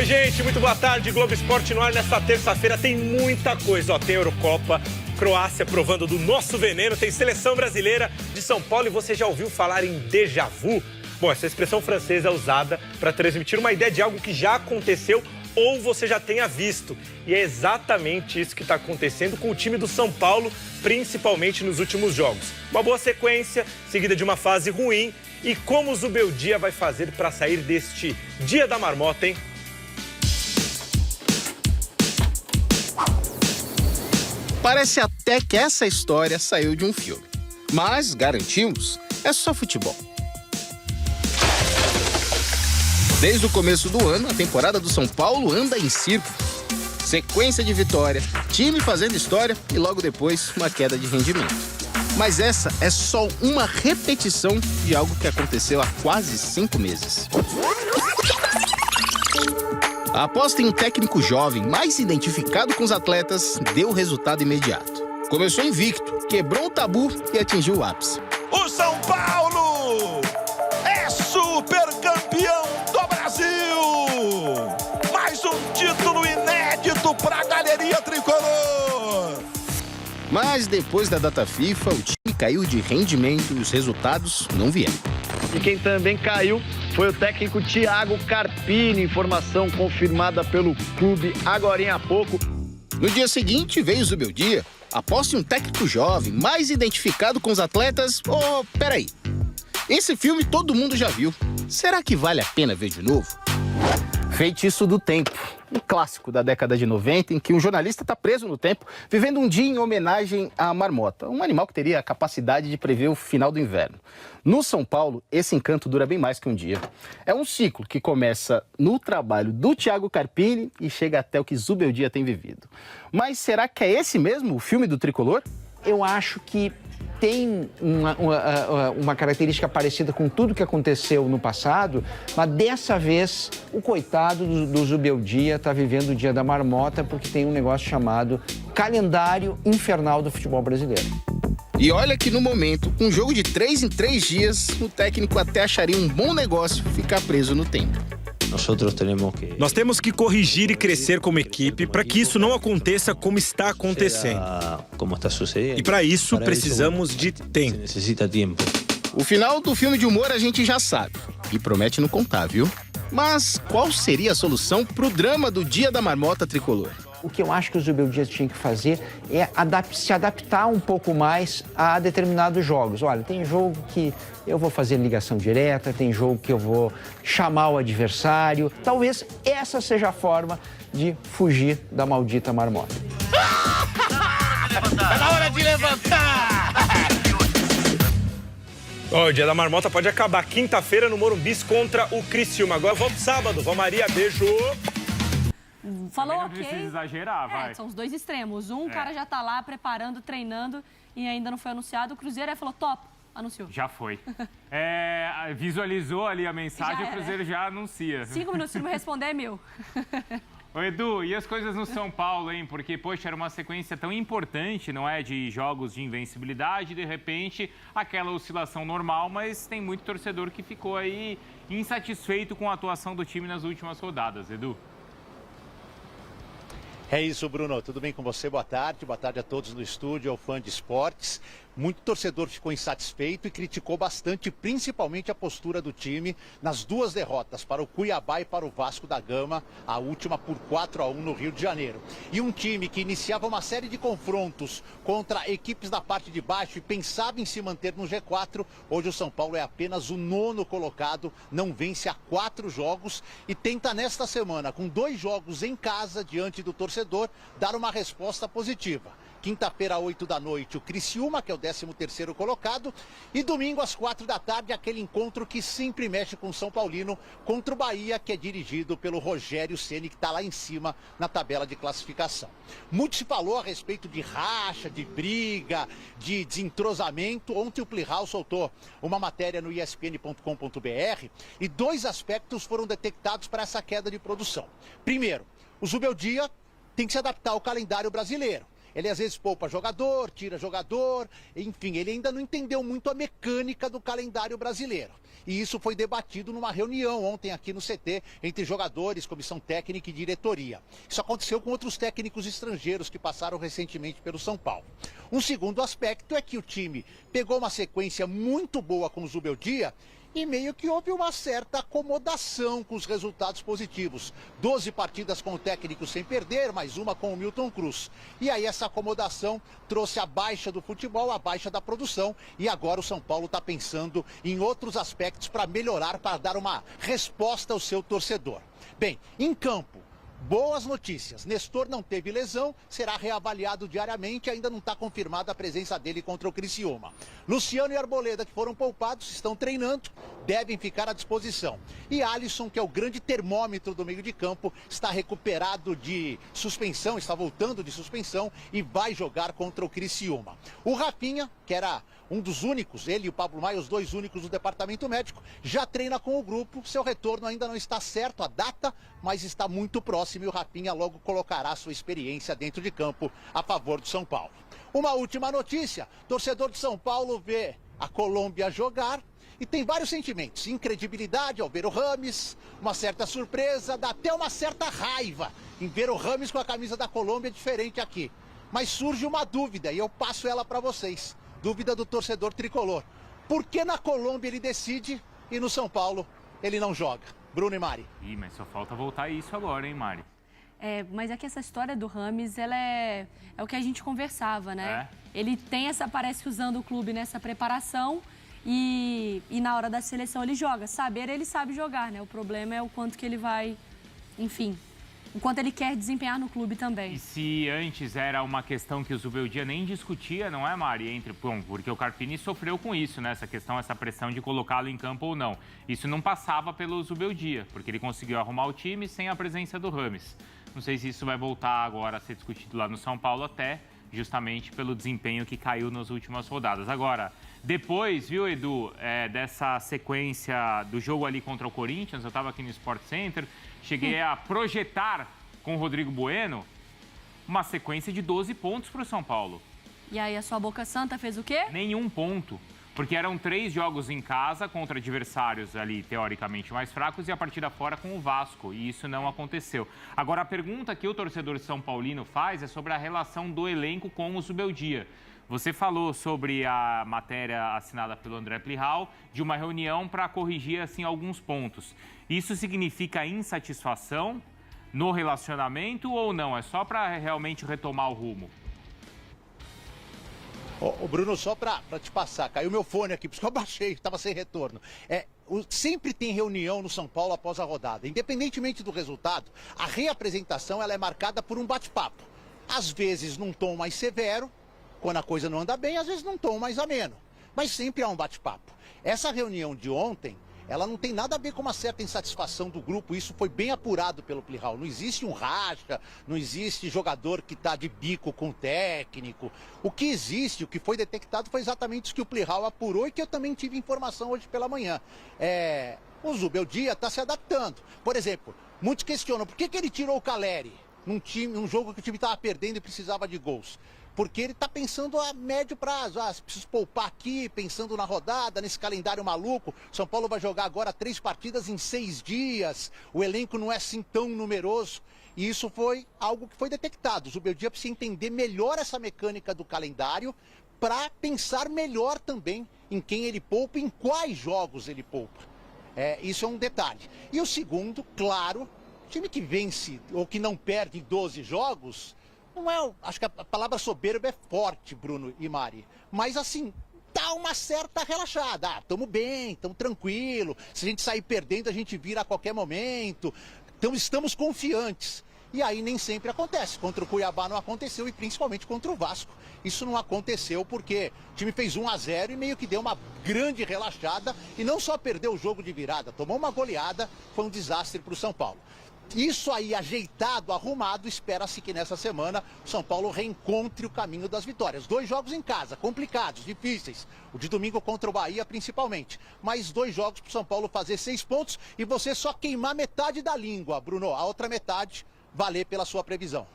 Oi, gente, muito boa tarde. Globo Esporte no ar nesta terça-feira. Tem muita coisa, ó. Tem Eurocopa, Croácia provando do nosso veneno, tem seleção brasileira de São Paulo e você já ouviu falar em déjà vu? Bom, essa expressão francesa é usada para transmitir uma ideia de algo que já aconteceu ou você já tenha visto. E é exatamente isso que está acontecendo com o time do São Paulo, principalmente nos últimos jogos. Uma boa sequência, seguida de uma fase ruim. E como o Zubeldia vai fazer para sair deste Dia da Marmota, hein? Parece até que essa história saiu de um filme. Mas, garantimos, é só futebol. Desde o começo do ano, a temporada do São Paulo anda em círculo. Sequência de vitória, time fazendo história e logo depois uma queda de rendimento. Mas essa é só uma repetição de algo que aconteceu há quase 5 meses. A aposta em um técnico jovem, mais identificado com os atletas, deu resultado imediato. Começou invicto, quebrou o tabu e atingiu o ápice. O São Paulo é super campeão do Brasil! Mais um título inédito para a galeria tricolor! Mas depois da data FIFA, o time caiu de rendimento e os resultados não vieram. E quem também caiu foi o técnico Thiago Carpini, informação confirmada pelo clube agorinha há pouco. No dia seguinte veio o Zubeldia, aposta em um técnico jovem, mais identificado com os atletas. Oh, peraí, esse filme todo mundo já viu, será que vale a pena ver de novo? Feitiço do Tempo, um clássico da década de 90, em que um jornalista está preso no tempo, vivendo um dia em homenagem à marmota, um animal que teria a capacidade de prever o final do inverno. No São Paulo, esse encanto dura bem mais que um dia. É um ciclo que começa no trabalho do Thiago Carpini e chega até o que Zubeldia tem vivido. Mas será que é esse mesmo o filme do Tricolor? Eu acho que tem uma característica parecida com tudo que aconteceu no passado, mas dessa vez o coitado do Zubeldia está vivendo o Dia da Marmota porque tem um negócio chamado calendário infernal do futebol brasileiro. E olha que no momento, um jogo de 3 em 3 dias, o técnico até acharia um bom negócio ficar preso no tempo. Nós temos que corrigir e crescer como equipe para que isso não aconteça como está acontecendo. E para isso precisamos de tempo. O final do filme de humor a gente já sabe e promete não contar, viu? Mas qual seria a solução pro drama do Dia da Marmota tricolor? O que eu acho que o Zubeldia tinha que fazer é se adaptar um pouco mais a determinados jogos. Olha, tem jogo que eu vou fazer ligação direta, tem jogo que eu vou chamar o adversário. Talvez essa seja a forma de fugir da maldita marmota. Tá na hora de levantar! O Dia da Marmota pode acabar quinta-feira no Morumbi contra o Criciúma. Agora vamos sábado. Vó Maria, beijo! Falou não ok. precisa exagerar, vai. São os dois extremos. O cara já tá lá preparando, treinando e ainda não foi anunciado. O Cruzeiro aí falou, top, anunciou. Já foi. Visualizou ali a mensagem, Já o Cruzeiro já anuncia. 5 minutos, se não me responder, é meu. Ô, Edu, e as coisas no São Paulo, hein? Porque, poxa, era uma sequência tão importante, não é? De jogos de invencibilidade, de repente, aquela oscilação normal, mas tem muito torcedor que ficou aí insatisfeito com a atuação do time nas últimas rodadas, Edu. É isso, Bruno. Tudo bem com você? Boa tarde. Boa tarde a todos no estúdio, ao fã de esportes. Muito torcedor ficou insatisfeito e criticou bastante, principalmente a postura do time nas duas derrotas, para o Cuiabá e para o Vasco da Gama, a última por 4-1 no Rio de Janeiro. E um time que iniciava uma série de confrontos contra equipes da parte de baixo e pensava em se manter no G4, hoje o São Paulo é apenas o 9º colocado, não vence há 4 jogos e tenta nesta semana, com 2 jogos em casa diante do torcedor, dar uma resposta positiva. Quinta-feira, 8 da noite, o Criciúma, que é o 13º colocado. E domingo, às 4 da tarde, aquele encontro que sempre mexe com o São Paulino contra o Bahia, que é dirigido pelo Rogério Ceni, que está lá em cima na tabela de classificação. Muito se falou a respeito de racha, de briga, de desentrosamento. Ontem o Plihal soltou uma matéria no espn.com.br e 2 aspectos foram detectados para essa queda de produção. Primeiro, o Zubeldia tem que se adaptar ao calendário brasileiro. Ele às vezes poupa jogador, tira jogador, enfim, ele ainda não entendeu muito a mecânica do calendário brasileiro. E isso foi debatido numa reunião ontem aqui no CT entre jogadores, comissão técnica e diretoria. Isso aconteceu com outros técnicos estrangeiros que passaram recentemente pelo São Paulo. Um segundo aspecto é que o time pegou uma sequência muito boa com o Zubeldia e meio que houve uma certa acomodação com os resultados positivos. 12 partidas com o técnico sem perder, mais uma com o Milton Cruz. E aí essa acomodação trouxe a baixa do futebol, a baixa da produção. E agora o São Paulo está pensando em outros aspectos para melhorar, para dar uma resposta ao seu torcedor. Bem, em campo, boas notícias. Nestor não teve lesão, será reavaliado diariamente, ainda não está confirmada a presença dele contra o Criciúma. Luciano e Arboleda, que foram poupados, estão treinando, devem ficar à disposição. E Alisson, que é o grande termômetro do meio de campo, está recuperado de suspensão, está voltando de suspensão e vai jogar contra o Criciúma. O Rafinha, que era um dos únicos, ele e o Pablo Maia, os dois únicos do departamento médico, já treina com o grupo. Seu retorno ainda não está certo, a data, mas está muito próximo e o Rafinha logo colocará sua experiência dentro de campo a favor do São Paulo. Uma última notícia, torcedor de São Paulo vê a Colômbia jogar e tem vários sentimentos, incredibilidade ao ver o Rames, uma certa surpresa, dá até uma certa raiva em ver o Rames com a camisa da Colômbia diferente aqui. Mas surge uma dúvida e eu passo ela para vocês. Dúvida do torcedor tricolor. Por que na Colômbia ele decide e no São Paulo ele não joga? Bruno e Mari. Ih, mas só falta voltar isso agora, hein, Mari? Mas é que essa história do Rames, ela é o que a gente conversava, né? Ele tem parece que usando o clube nessa preparação e na hora da seleção ele joga. Saber, ele sabe jogar, né? O problema é o quanto que ele vai, enfim, o quanto ele quer desempenhar no clube também. E se antes era uma questão que o Zubeldia nem discutia, não é, Mari? Porque o Carpini sofreu com isso, né? Essa questão, essa pressão de colocá-lo em campo ou não. Isso não passava pelo Zubeldia, porque ele conseguiu arrumar o time sem a presença do Rames. Não sei se isso vai voltar agora a ser discutido lá no São Paulo, até justamente pelo desempenho que caiu nas últimas rodadas. Agora, depois, viu, Edu, dessa sequência do jogo ali contra o Corinthians, eu estava aqui no Sport Center, cheguei a projetar com o Rodrigo Bueno uma sequência de 12 pontos para o São Paulo. E aí a sua boca santa fez o quê? Nenhum ponto. Porque eram 3 jogos em casa contra adversários ali, teoricamente, mais fracos e a partida fora com o Vasco. E isso não aconteceu. Agora, a pergunta que o torcedor São Paulino faz é sobre a relação do elenco com o Zubeldia. Você falou sobre a matéria assinada pelo André Plihal, de uma reunião para corrigir, assim, alguns pontos. Isso significa insatisfação no relacionamento ou não? É só para realmente retomar o rumo? Ô Bruno, só para te passar, caiu meu fone aqui, por isso que eu baixei, estava sem retorno. Sempre tem reunião no São Paulo após a rodada. Independentemente do resultado, a reapresentação ela é marcada por um bate-papo. Às vezes num tom mais severo, quando a coisa não anda bem, às vezes num tom mais ameno. Mas sempre há um bate-papo. Essa reunião de ontem, ela não tem nada a ver com uma certa insatisfação do grupo. Isso foi bem apurado pelo Plihal. Não existe um racha, não existe jogador que está de bico com o técnico. O que existe, o que foi detectado foi exatamente isso que o Plihal apurou e que eu também tive informação hoje pela manhã. O Zubeldia está se adaptando. Por exemplo, muitos questionam por que ele tirou o Caleri num jogo que o time estava perdendo e precisava de gols. Porque ele está pensando a médio prazo. Preciso poupar aqui, pensando na rodada, nesse calendário maluco. São Paulo vai jogar agora 3 partidas em 6 dias. O elenco não é assim tão numeroso. E isso foi algo que foi detectado. O Zubeldia precisa entender melhor essa mecânica do calendário para pensar melhor também em quem ele poupa e em quais jogos ele poupa. Isso é um detalhe. E o segundo, claro, time que vence ou que não perde 12 jogos... Não é, acho que a palavra soberba é forte, Bruno e Mari. Mas assim, dá uma certa relaxada. Estamos bem, estamos tranquilo. Se a gente sair perdendo, a gente vira a qualquer momento. Então estamos confiantes. E aí nem sempre acontece. Contra o Cuiabá não aconteceu e principalmente contra o Vasco. Isso não aconteceu porque o time fez 1-0 e meio que deu uma grande relaxada. E não só perdeu o jogo de virada, tomou uma goleada, foi um desastre para o São Paulo. Isso aí ajeitado, arrumado, espera-se que nessa semana o São Paulo reencontre o caminho das vitórias. 2 jogos em casa, complicados, difíceis. O de domingo contra o Bahia principalmente. Mais 2 jogos para o São Paulo fazer 6 pontos e você só queimar metade da língua, Bruno. A outra metade valer pela sua previsão.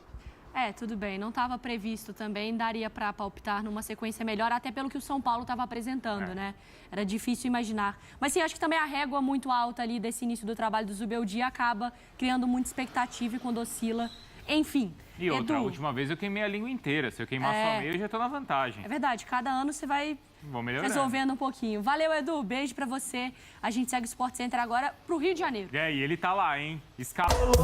Tudo bem, não estava previsto também, daria para palpitar numa sequência melhor, até pelo que o São Paulo estava apresentando, né? Era difícil imaginar. Mas sim, acho que também a régua muito alta ali desse início do trabalho do Zubeldia acaba criando muita expectativa e quando oscila, enfim. E outra, a última vez eu queimei a língua inteira, se eu queimar só meio, eu já estou na vantagem. É verdade, cada ano você vai resolvendo um pouquinho. Valeu, Edu, beijo pra você. A gente segue o Sport Center agora pro Rio de Janeiro. E ele tá lá, hein?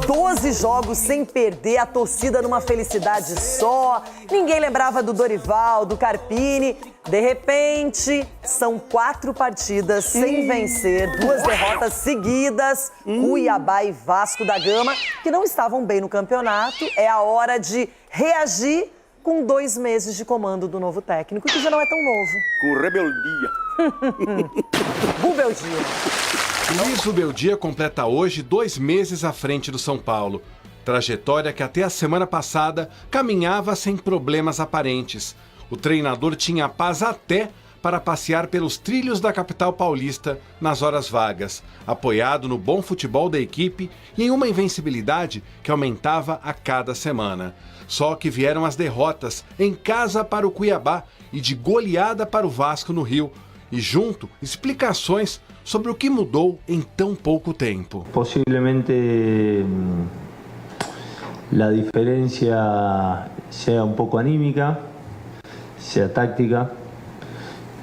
12 jogos sem perder, a torcida numa felicidade só. Ninguém lembrava do Dorival, do Carpini. De repente, são 4 partidas sem vencer, 2 derrotas seguidas. Cuiabá e Vasco da Gama, que não estavam bem no campeonato. É a hora de reagir com 2 meses de comando do novo técnico, que já não é tão novo. Com rebeldia. Zubeldia. Luiz Zubeldia completa hoje 2 meses à frente do São Paulo. Trajetória que até a semana passada caminhava sem problemas aparentes. O treinador tinha paz até para passear pelos trilhos da capital paulista nas horas vagas, apoiado no bom futebol da equipe e em uma invencibilidade que aumentava a cada semana. Só que vieram as derrotas em casa para o Cuiabá e de goleada para o Vasco no Rio. E junto, explicações sobre o que mudou em tão pouco tempo. Possivelmente a diferença seja um pouco anímica, seja táctica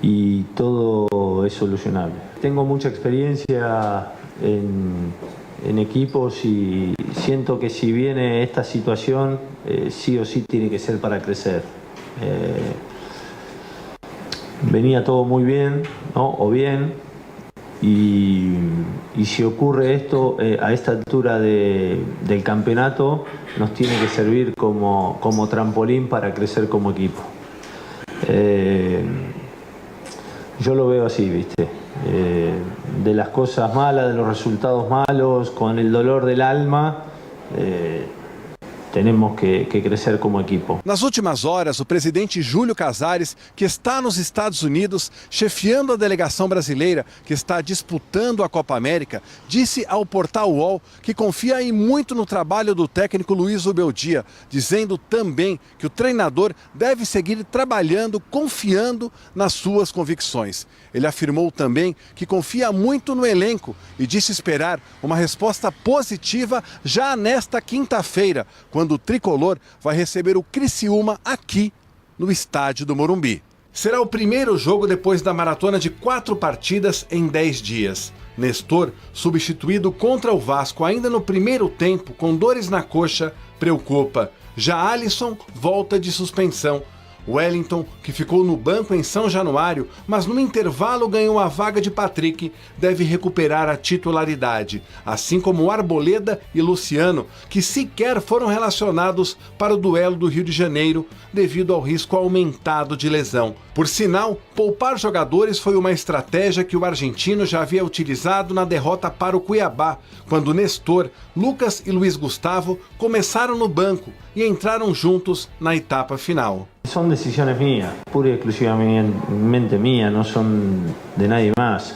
y todo es solucionable. Tengo mucha experiencia en equipos y siento que si viene esta situación, sí o sí tiene que ser para crecer. Venía todo muy bien, ¿no? O bien, y si ocurre esto a esta altura del campeonato, nos tiene que servir como trampolín para crecer como equipo. Yo lo veo así, ¿viste? De las cosas malas, de los resultados malos, con el dolor del alma, tenemos que crescer como equipo. Nas últimas horas, o presidente Júlio Casares, que está nos Estados Unidos, chefiando a delegação brasileira que está disputando a Copa América, disse ao portal UOL que confia aí muito no trabalho do técnico Luiz Zubeldia, dizendo também que o treinador deve seguir trabalhando, confiando nas suas convicções. Ele afirmou também que confia muito no elenco e disse esperar uma resposta positiva já nesta quinta-feira, quando o tricolor vai receber o Criciúma aqui no estádio do Morumbi. Será o primeiro jogo depois da maratona de 4 partidas em 10 dias. Nestor, substituído contra o Vasco ainda no primeiro tempo com dores na coxa, preocupa. Já Alisson volta de suspensão. Wellington, que ficou no banco em São Januário, mas no intervalo ganhou a vaga de Patrick, deve recuperar a titularidade, assim como Arboleda e Luciano, que sequer foram relacionados para o duelo do Rio de Janeiro, devido ao risco aumentado de lesão. Por sinal, poupar jogadores foi uma estratégia que o argentino já havia utilizado na derrota para o Cuiabá, quando Nestor, Lucas e Luiz Gustavo começaram no banco e entraram juntos na etapa final. Son decisiones mías, pura y exclusivamente mías, no son de nadie más.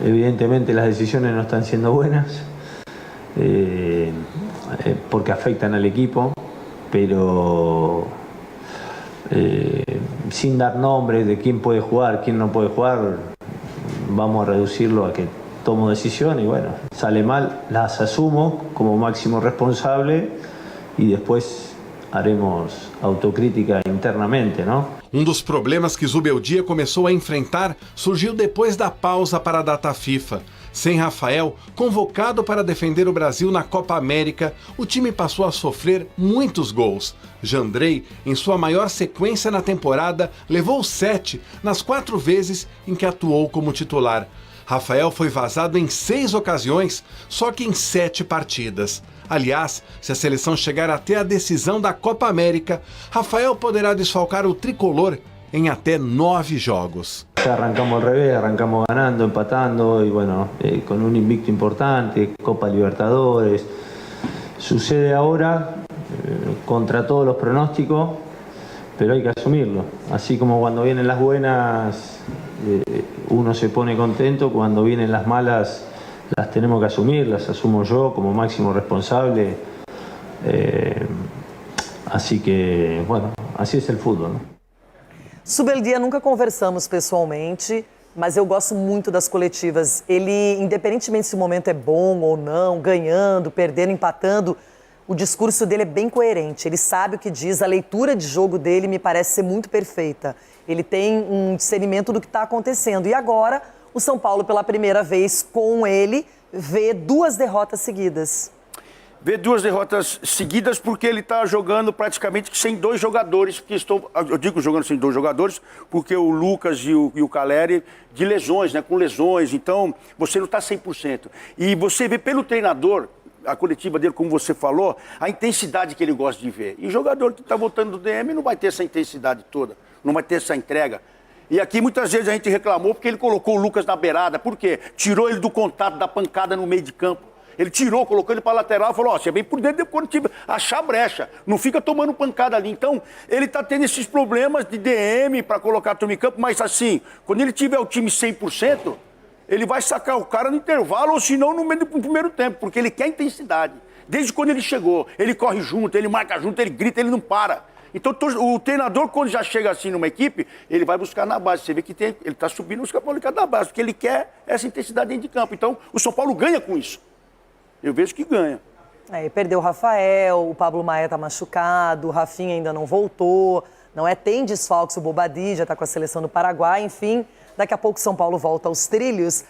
Evidentemente las decisiones no están siendo buenas porque afectan al equipo, pero sin dar nombres de quién puede jugar, quién no puede jugar, vamos a reducirlo a que tomo decisiones y bueno, sale mal, las asumo como máximo responsable y después haremos autocrítica internamente, ¿no? Dos problemas que Zubeldia começou a enfrentar surgiu depois da pausa para a data FIFA. Sem Rafael, convocado para defender o Brasil na Copa América, o time passou a sofrer muitos gols. Jandrei, em sua maior sequência na temporada, levou 7 nas 4 vezes em que atuou como titular. Rafael foi vazado em 6 ocasiões, só que em 7 partidas. Aliás, se a seleção chegar até a decisão da Copa América, Rafael poderá desfalcar o tricolor em até 9 jogos. Arrancamos al revés, arrancamos ganando, empatando y bueno, con un invicto importante, Copa Libertadores. Sucede ahora contra todos los pronósticos, pero hay que asumirlo. Así como cuando vienen las buenas uno se pone contento, cuando vienen las malas las tenemos que asumir, las asumo yo como máximo responsable. Así que, bueno, así es el fútbol, ¿no? Zubeldia, nunca conversamos pessoalmente, mas eu gosto muito das coletivas. Ele, independentemente se o momento é bom ou não, ganhando, perdendo, empatando, o discurso dele é bem coerente. Ele sabe o que diz, a leitura de jogo dele me parece ser muito perfeita. Ele tem um discernimento do que está acontecendo. E agora, o São Paulo, pela primeira vez com ele, vê 2 derrotas seguidas. Vê 2 derrotas seguidas porque ele está jogando praticamente sem 2 jogadores, porque eu digo jogando sem 2 jogadores, porque o Lucas e o Caleri de lesões, né, com lesões, então você não está 100%. E você vê pelo treinador, a coletiva dele, como você falou, a intensidade que ele gosta de ver. E o jogador que está voltando do DM não vai ter essa intensidade toda, não vai ter essa entrega. E aqui muitas vezes a gente reclamou porque ele colocou o Lucas na beirada, por quê? Tirou ele do contato, da pancada no meio de campo. Ele tirou, colocou ele para lateral e falou, ó, você vem por dentro quando achar brecha, não fica tomando pancada ali. Então, ele está tendo esses problemas de DM para colocar a turma em campo, mas assim, quando ele tiver o time 100%, ele vai sacar o cara no intervalo ou se não no meio do primeiro tempo, porque ele quer intensidade. Desde quando ele chegou, ele corre junto, ele marca junto, ele grita, ele não para. Então, o treinador, quando já chega assim numa equipe, ele vai buscar na base. Você vê que ele está subindo os campos da base, porque ele quer essa intensidade dentro de campo. Então, o São Paulo ganha com isso. Eu vejo que ganha. Perdeu o Rafael, o Pablo Maia está machucado, o Rafinha ainda não voltou, não é? Tem desfalques, o Bobadilla já está com a seleção do Paraguai, enfim. Daqui a pouco São Paulo volta aos trilhos.